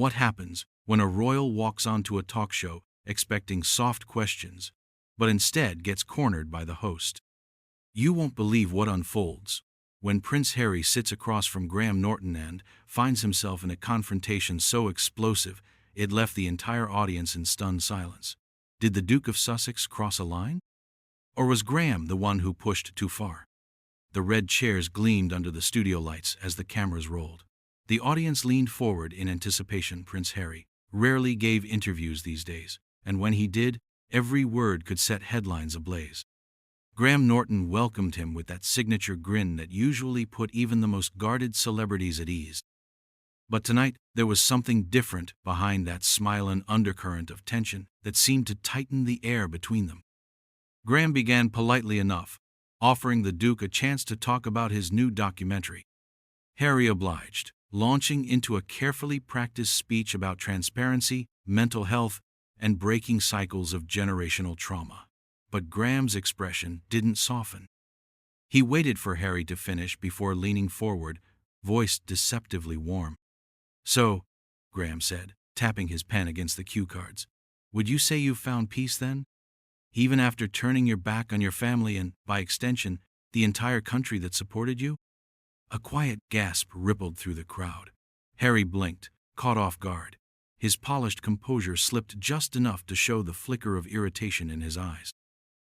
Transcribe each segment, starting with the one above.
What happens when a royal walks onto a talk show expecting soft questions, but instead gets cornered by the host? You won't believe what unfolds when Prince Harry sits across from Graham Norton and finds himself in a confrontation so explosive it left the entire audience in stunned silence. Did the Duke of Sussex cross a line? Or was Graham the one who pushed too far? The red chairs gleamed under the studio lights as the cameras rolled. The audience leaned forward in anticipation. Prince Harry rarely gave interviews these days, and when he did, every word could set headlines ablaze. Graham Norton welcomed him with that signature grin that usually put even the most guarded celebrities at ease. But tonight, there was something different behind that smile, an undercurrent of tension that seemed to tighten the air between them. Graham began politely enough, offering the Duke a chance to talk about his new documentary. Harry obliged, launching into a carefully practiced speech about transparency, mental health, and breaking cycles of generational trauma. But Graham's expression didn't soften. He waited for Harry to finish before leaning forward, voice deceptively warm. "So," Graham said, tapping his pen against the cue cards, "would you say you've found peace then? Even after turning your back on your family and, by extension, the entire country that supported you?" A quiet gasp rippled through the crowd. Harry blinked, caught off guard. His polished composure slipped just enough to show the flicker of irritation in his eyes.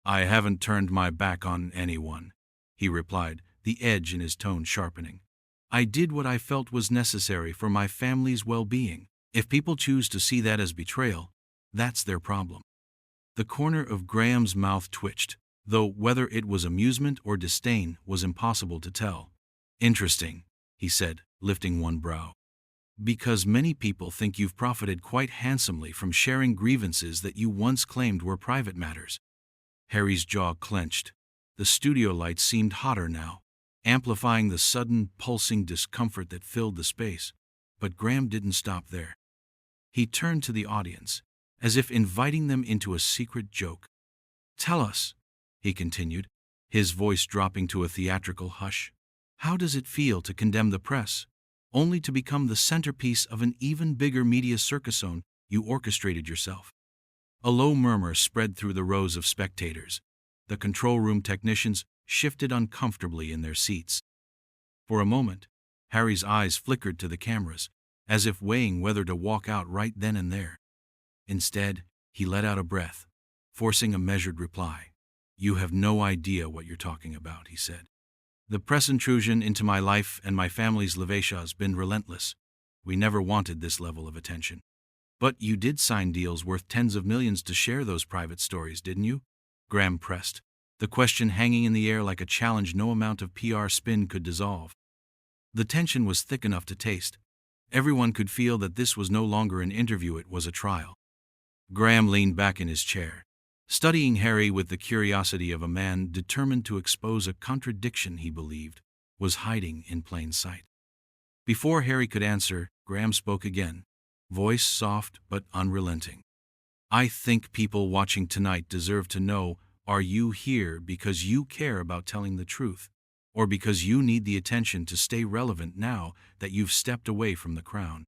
"I haven't turned my back on anyone," he replied, the edge in his tone sharpening. "I did what I felt was necessary for my family's well-being. If people choose to see that as betrayal, that's their problem." The corner of Graham's mouth twitched, though whether it was amusement or disdain was impossible to tell. "Interesting," he said, lifting one brow. "Because many people think you've profited quite handsomely from sharing grievances that you once claimed were private matters." Harry's jaw clenched. The studio lights seemed hotter now, amplifying the sudden, pulsing discomfort that filled the space. But Graham didn't stop there. He turned to the audience, as if inviting them into a secret joke. "Tell us," he continued, his voice dropping to a theatrical hush, "how does it feel to condemn the press, only to become the centerpiece of an even bigger media circusone you orchestrated yourself?" A low murmur spread through the rows of spectators. The control room technicians shifted uncomfortably in their seats. For a moment, Harry's eyes flickered to the cameras, as if weighing whether to walk out right then and there. Instead, he let out a breath, forcing a measured reply. "You have no idea what you're talking about," he said. "The press intrusion into my life and my family's levatia has been relentless. We never wanted this level of attention." "But you did sign deals worth tens of millions to share those private stories, didn't you?" Graham pressed, the question hanging in the air like a challenge no amount of PR spin could dissolve. The tension was thick enough to taste. Everyone could feel that this was no longer an interview, it was a trial. Graham leaned back in his chair, studying Harry with the curiosity of a man determined to expose a contradiction he believed was hiding in plain sight. Before Harry could answer, Graham spoke again, voice soft but unrelenting. "I think people watching tonight deserve to know, are you here because you care about telling the truth, or because you need the attention to stay relevant now that you've stepped away from the crown?"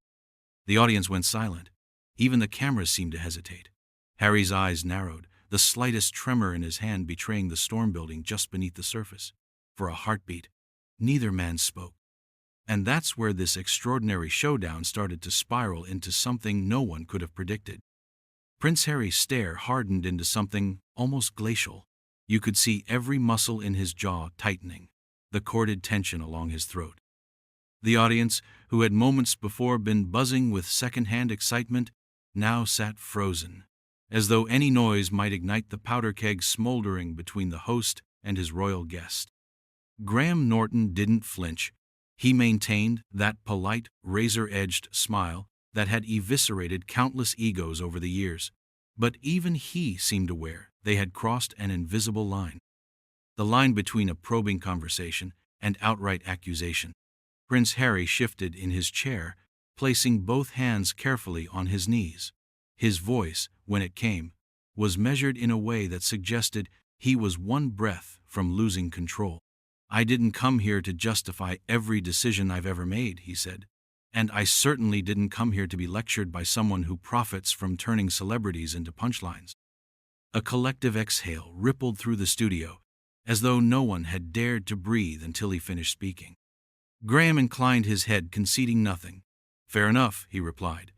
The audience went silent. Even the cameras seemed to hesitate. Harry's eyes narrowed, the slightest tremor in his hand betraying the storm building just beneath the surface. For a heartbeat, neither man spoke. And that's where this extraordinary showdown started to spiral into something no one could have predicted. Prince Harry's stare hardened into something almost glacial. You could see every muscle in his jaw tightening, the corded tension along his throat. The audience, who had moments before been buzzing with second-hand excitement, now sat frozen, as though any noise might ignite the powder keg smoldering between the host and his royal guest. Graham Norton didn't flinch. He maintained that polite, razor-edged smile that had eviscerated countless egos over the years. But even he seemed aware they had crossed an invisible line. The line between a probing conversation and outright accusation. Prince Harry shifted in his chair, placing both hands carefully on his knees. His voice, when it came, was measured in a way that suggested he was one breath from losing control. "I didn't come here to justify every decision I've ever made," he said. And I certainly didn't come here to be lectured by someone who profits from turning celebrities into punchlines. A collective exhale rippled through the studio, as though no one had dared to breathe until he finished speaking. Graham inclined his head, conceding nothing. "Fair enough," he replied,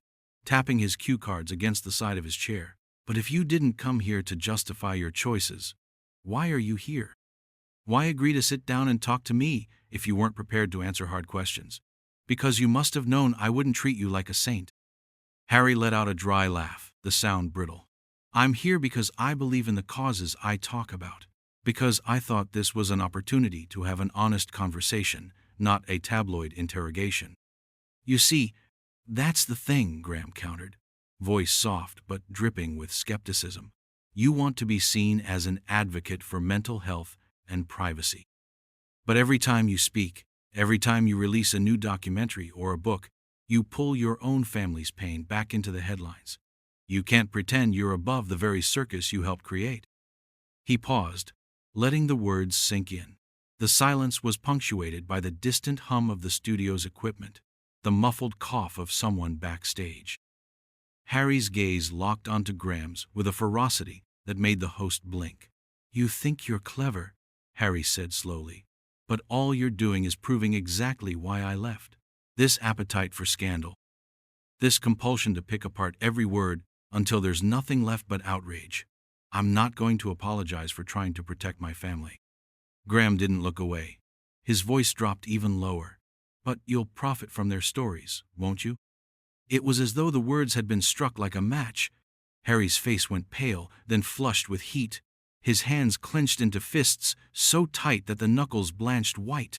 tapping his cue cards against the side of his chair. "But if you didn't come here to justify your choices, why are you here? Why agree to sit down and talk to me if you weren't prepared to answer hard questions? Because you must have known I wouldn't treat you like a saint." Harry let out a dry laugh, the sound brittle. "I'm here because I believe in the causes I talk about. Because I thought this was an opportunity to have an honest conversation, not a tabloid interrogation." "You see, that's the thing," Graham countered, voice soft but dripping with skepticism. "You want to be seen as an advocate for mental health and privacy. But every time you speak, every time you release a new documentary or a book, you pull your own family's pain back into the headlines. You can't pretend you're above the very circus you helped create." He paused, letting the words sink in. The silence was punctuated by the distant hum of the studio's equipment, the muffled cough of someone backstage. Harry's gaze locked onto Graham's with a ferocity that made the host blink. "You think you're clever," Harry said slowly, "but all you're doing is proving exactly why I left. This appetite for scandal. This compulsion to pick apart every word until there's nothing left but outrage. I'm not going to apologize for trying to protect my family." Graham didn't look away. His voice dropped even lower. "But you'll profit from their stories, won't you?" It was as though the words had been struck like a match. Harry's face went pale, then flushed with heat. His hands clenched into fists so tight that the knuckles blanched white.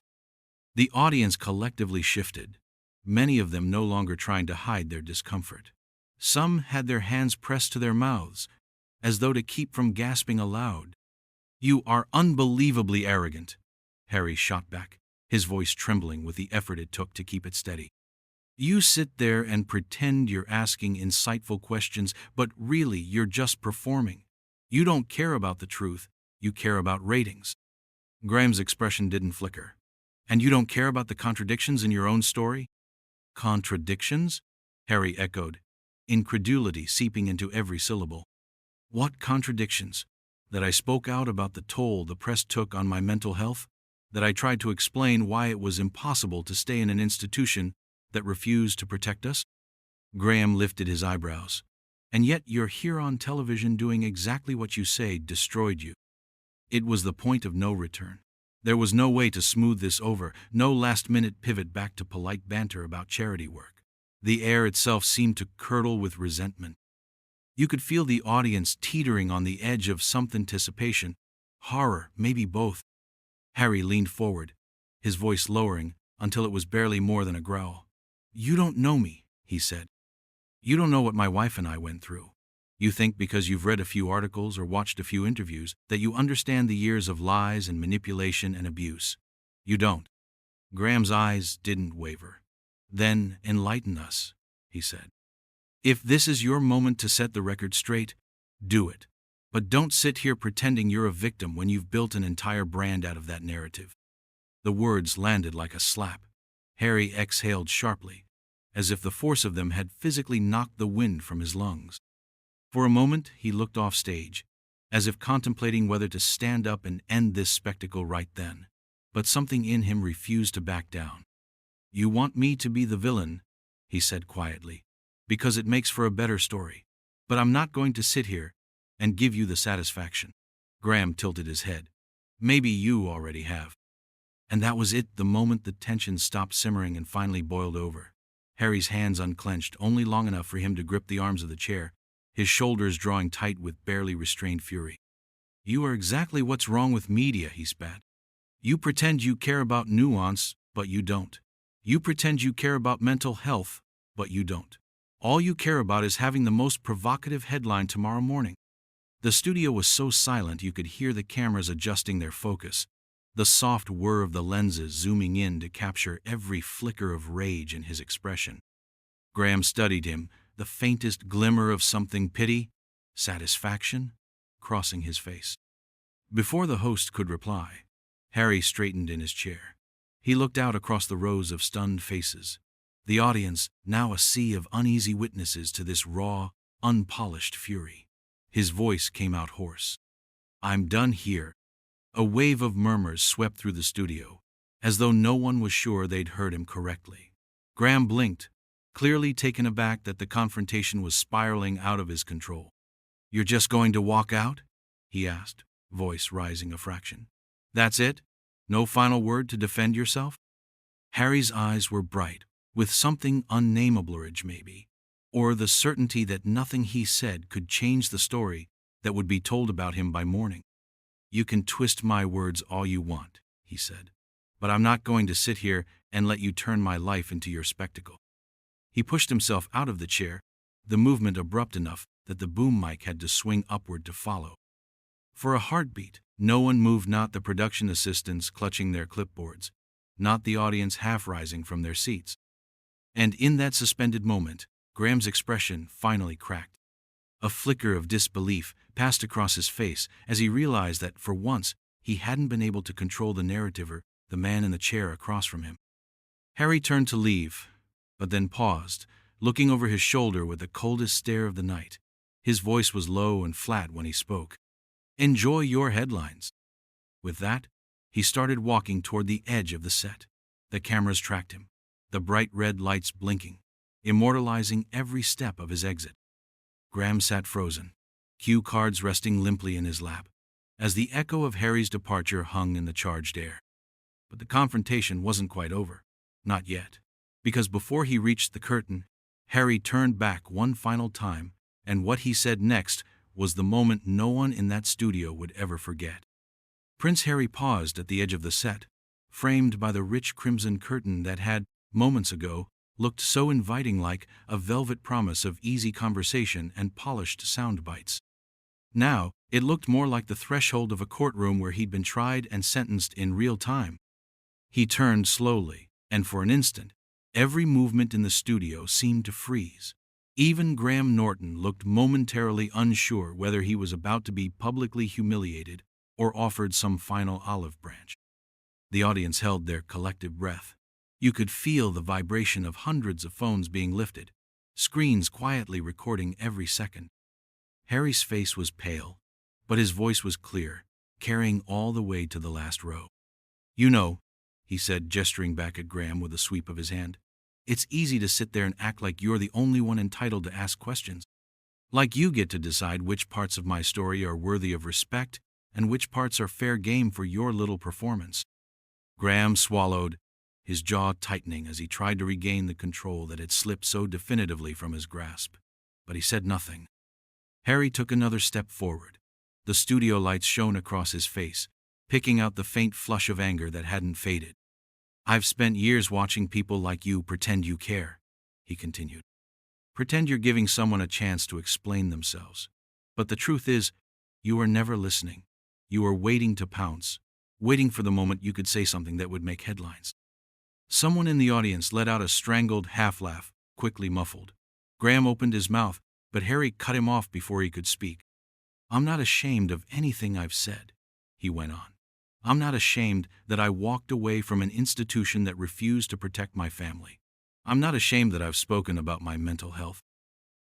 The audience collectively shifted, many of them no longer trying to hide their discomfort. Some had their hands pressed to their mouths, as though to keep from gasping aloud. "You are unbelievably arrogant," Harry shot back, his voice trembling with the effort it took to keep it steady. "You sit there and pretend you're asking insightful questions, but really you're just performing. You don't care about the truth, you care about ratings." Graham's expression didn't flicker. "And you don't care about the contradictions in your own story?" "Contradictions?" Harry echoed, incredulity seeping into every syllable. "What contradictions? That I spoke out about the toll the press took on my mental health? That I tried to explain why it was impossible to stay in an institution that refused to protect us?" Graham lifted his eyebrows. "And yet you're here on television doing exactly what you say destroyed you." It was the point of no return. There was no way to smooth this over, no last-minute pivot back to polite banter about charity work. The air itself seemed to curdle with resentment. You could feel the audience teetering on the edge of some anticipation, horror, maybe both. Harry leaned forward, his voice lowering until it was barely more than a growl. "You don't know me," he said. "You don't know what my wife and I went through. You think because you've read a few articles or watched a few interviews that you understand the years of lies and manipulation and abuse. You don't." Graham's eyes didn't waver. "Then enlighten us," he said. "If this is your moment to set the record straight, do it. But don't sit here pretending you're a victim when you've built an entire brand out of that narrative." The words landed like a slap. Harry exhaled sharply, as if the force of them had physically knocked the wind from his lungs. For a moment he looked off stage, as if contemplating whether to stand up and end this spectacle right then. But something in him refused to back down. "You want me to be the villain," he said quietly, "because it makes for a better story. But I'm not going to sit here and give you the satisfaction." Graham tilted his head. "Maybe you already have." And that was it, the moment the tension stopped simmering and finally boiled over. Harry's hands unclenched only long enough for him to grip the arms of the chair, his shoulders drawing tight with barely restrained fury. "You are exactly what's wrong with media," he spat. "You pretend you care about nuance, but you don't. You pretend you care about mental health, but you don't. All you care about is having the most provocative headline tomorrow morning." The studio was so silent you could hear the cameras adjusting their focus, the soft whir of the lenses zooming in to capture every flicker of rage in his expression. Graham studied him, the faintest glimmer of something, pity, satisfaction, crossing his face. Before the host could reply, Harry straightened in his chair. He looked out across the rows of stunned faces. The audience, now a sea of uneasy witnesses to this raw, unpolished fury. His voice came out hoarse. "I'm done here." A wave of murmurs swept through the studio, as though no one was sure they'd heard him correctly. Graham blinked, clearly taken aback that the confrontation was spiraling out of his control. "You're just going to walk out?" he asked, voice rising a fraction. "That's it? No final word to defend yourself?" Harry's eyes were bright, with something unnamablerage maybe, or the certainty that nothing he said could change the story that would be told about him by morning. "You can twist my words all you want," he said, "but I'm not going to sit here and let you turn my life into your spectacle." He pushed himself out of the chair, the movement abrupt enough that the boom mic had to swing upward to follow. For a heartbeat, no one moved, not the production assistants clutching their clipboards, not the audience half rising from their seats. And in that suspended moment, Graham's expression finally cracked. A flicker of disbelief passed across his face as he realized that, for once, he hadn't been able to control the narrator, the man in the chair across from him. Harry turned to leave, but then paused, looking over his shoulder with the coldest stare of the night. His voice was low and flat when he spoke. "Enjoy your headlines." With that, he started walking toward the edge of the set. The cameras tracked him, the bright red lights blinking, immortalizing every step of his exit. Graham sat frozen, cue cards resting limply in his lap, as the echo of Harry's departure hung in the charged air. But the confrontation wasn't quite over. Not yet. Because before he reached the curtain, Harry turned back one final time, and what he said next was the moment no one in that studio would ever forget. Prince Harry paused at the edge of the set, framed by the rich crimson curtain that had, moments ago, looked so inviting, like a velvet promise of easy conversation and polished sound bites. Now, it looked more like the threshold of a courtroom where he'd been tried and sentenced in real time. He turned slowly, and for an instant, every movement in the studio seemed to freeze. Even Graham Norton looked momentarily unsure whether he was about to be publicly humiliated or offered some final olive branch. The audience held their collective breath. You could feel the vibration of hundreds of phones being lifted, screens quietly recording every second. Harry's face was pale, but his voice was clear, carrying all the way to the last row. "You know," he said, gesturing back at Graham with a sweep of his hand, "it's easy to sit there and act like you're the only one entitled to ask questions. Like you get to decide which parts of my story are worthy of respect and which parts are fair game for your little performance." Graham swallowed, his jaw tightening as he tried to regain the control that had slipped so definitively from his grasp. But he said nothing. Harry took another step forward. The studio lights shone across his face, picking out the faint flush of anger that hadn't faded. "I've spent years watching people like you pretend you care," he continued. "Pretend you're giving someone a chance to explain themselves. But the truth is, you are never listening. You are waiting to pounce, waiting for the moment you could say something that would make headlines." Someone in the audience let out a strangled half-laugh, quickly muffled. Graham opened his mouth, but Harry cut him off before he could speak. "I'm not ashamed of anything I've said," he went on. "I'm not ashamed that I walked away from an institution that refused to protect my family. I'm not ashamed that I've spoken about my mental health.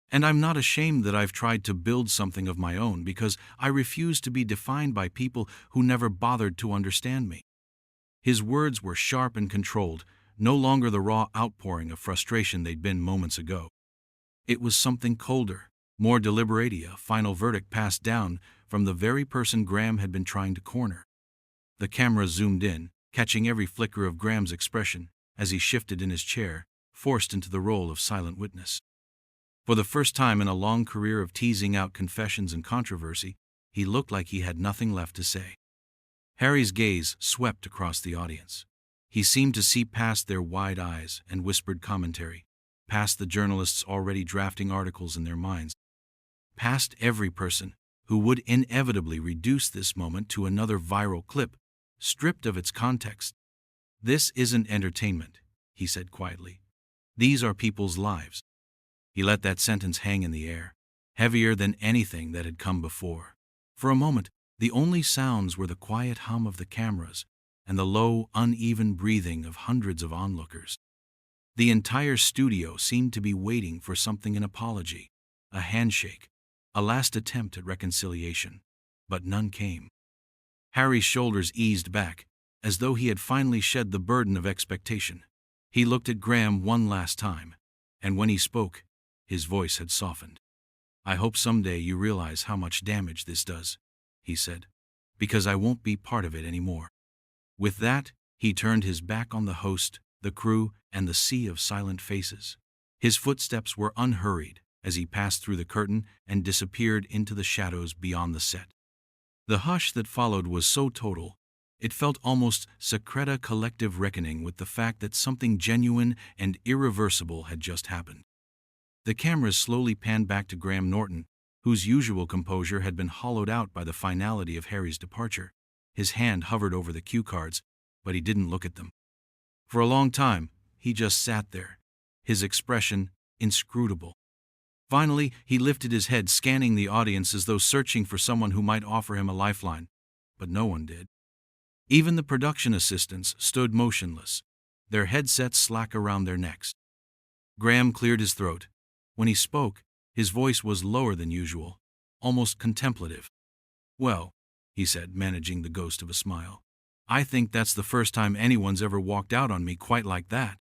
And I'm not ashamed that I've tried to build something of my own because I refuse to be defined by people who never bothered to understand me." His words were sharp and controlled, no longer the raw outpouring of frustration they'd been moments ago. It was something colder, more deliberate, a final verdict passed down from the very person Graham had been trying to corner. The camera zoomed in, catching every flicker of Graham's expression as he shifted in his chair, forced into the role of silent witness. For the first time in a long career of teasing out confessions and controversy, he looked like he had nothing left to say. Harry's gaze swept across the audience. He seemed to see past their wide eyes and whispered commentary, past the journalists already drafting articles in their minds, past every person who would inevitably reduce this moment to another viral clip, stripped of its context. "This isn't entertainment," he said quietly. "These are people's lives." He let that sentence hang in the air, heavier than anything that had come before. For a moment, the only sounds were the quiet hum of the cameras and the low, uneven breathing of hundreds of onlookers. The entire studio seemed to be waiting for something: an apology, a handshake, a last attempt at reconciliation. But none came. Harry's shoulders eased back, as though he had finally shed the burden of expectation. He looked at Graham one last time, and when he spoke, his voice had softened. "I hope someday you realize how much damage this does," he said, "because I won't be part of it anymore." With that, he turned his back on the host, the crew, and the sea of silent faces. His footsteps were unhurried as he passed through the curtain and disappeared into the shadows beyond the set. The hush that followed was so total, it felt almost sacred, a collective reckoning with the fact that something genuine and irreversible had just happened. The cameras slowly panned back to Graham Norton, whose usual composure had been hollowed out by the finality of Harry's departure. His hand hovered over the cue cards, but he didn't look at them. For a long time, he just sat there, his expression inscrutable. Finally, he lifted his head, scanning the audience as though searching for someone who might offer him a lifeline, but no one did. Even the production assistants stood motionless, their headsets slack around their necks. Graham cleared his throat. When he spoke, his voice was lower than usual, almost contemplative. "Well," he said, managing the ghost of a smile, "I think that's the first time anyone's ever walked out on me quite like that."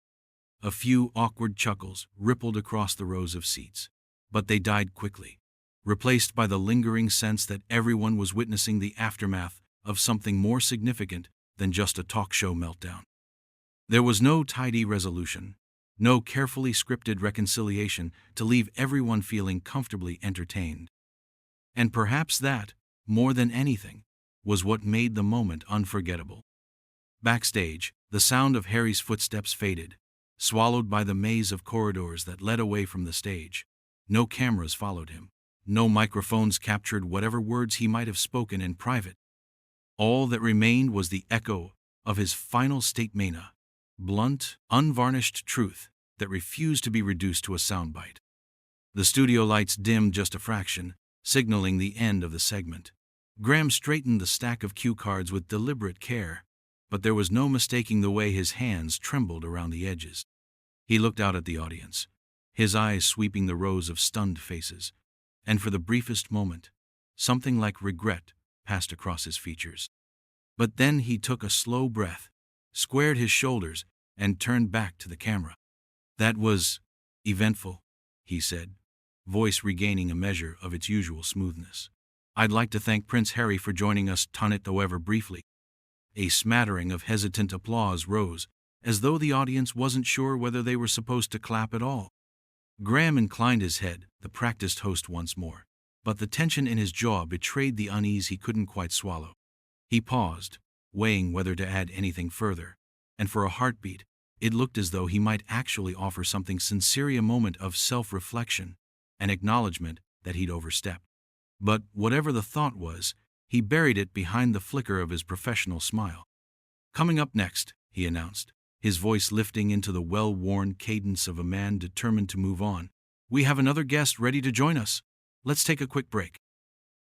A few awkward chuckles rippled across the rows of seats, but they died quickly, replaced by the lingering sense that everyone was witnessing the aftermath of something more significant than just a talk show meltdown. There was no tidy resolution, no carefully scripted reconciliation to leave everyone feeling comfortably entertained. And perhaps that, more than anything, was what made the moment unforgettable. Backstage, the sound of Harry's footsteps faded, swallowed by the maze of corridors that led away from the stage. No cameras followed him. No microphones captured whatever words he might have spoken in private. All that remained was the echo of his final statement, blunt, unvarnished truth that refused to be reduced to a soundbite. The studio lights dimmed just a fraction, signaling the end of the segment. Graham straightened the stack of cue cards with deliberate care, but there was no mistaking the way his hands trembled around the edges. He looked out at the audience, his eyes sweeping the rows of stunned faces, and for the briefest moment, something like regret passed across his features. But then he took a slow breath, squared his shoulders, and turned back to the camera. "That was eventful," he said, voice regaining a measure of its usual smoothness. "I'd like to thank Prince Harry for joining us tonight, however briefly." A smattering of hesitant applause rose, as though the audience wasn't sure whether they were supposed to clap at all. Graham inclined his head, the practiced host once more, but the tension in his jaw betrayed the unease he couldn't quite swallow. He paused, weighing whether to add anything further, and for a heartbeat, it looked as though he might actually offer something sincere, a moment of self-reflection, an acknowledgement that he'd overstepped. But whatever the thought was, he buried it behind the flicker of his professional smile. "Coming up next," he announced, his voice lifting into the well-worn cadence of a man determined to move on, "we have another guest ready to join us. Let's take a quick break."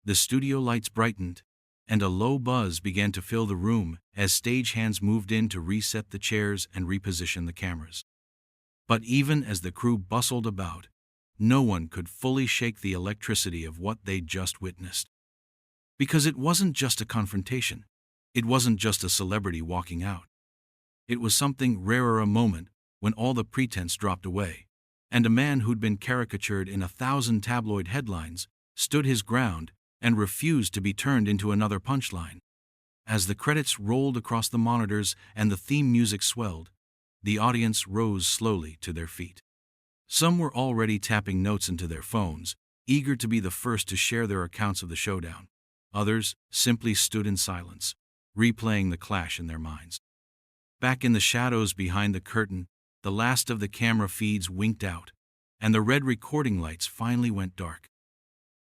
The studio lights brightened, and a low buzz began to fill the room as stagehands moved in to reset the chairs and reposition the cameras. But even as the crew bustled about, no one could fully shake the electricity of what they'd just witnessed. Because it wasn't just a confrontation. It wasn't just a celebrity walking out. It was something rarer, a moment when all the pretense dropped away, and a man who'd been caricatured in 1,000 tabloid headlines stood his ground and refused to be turned into another punchline. As the credits rolled across the monitors and the theme music swelled, the audience rose slowly to their feet. Some were already tapping notes into their phones, eager to be the first to share their accounts of the showdown. Others simply stood in silence, replaying the clash in their minds. Back in the shadows behind the curtain, the last of the camera feeds winked out, and the red recording lights finally went dark.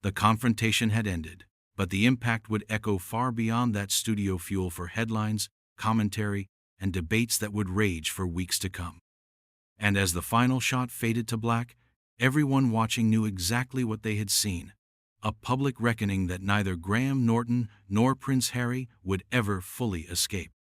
The confrontation had ended, but the impact would echo far beyond that studio, fuel for headlines, commentary, and debates that would rage for weeks to come. And as the final shot faded to black, everyone watching knew exactly what they had seen: a public reckoning that neither Graham Norton nor Prince Harry would ever fully escape.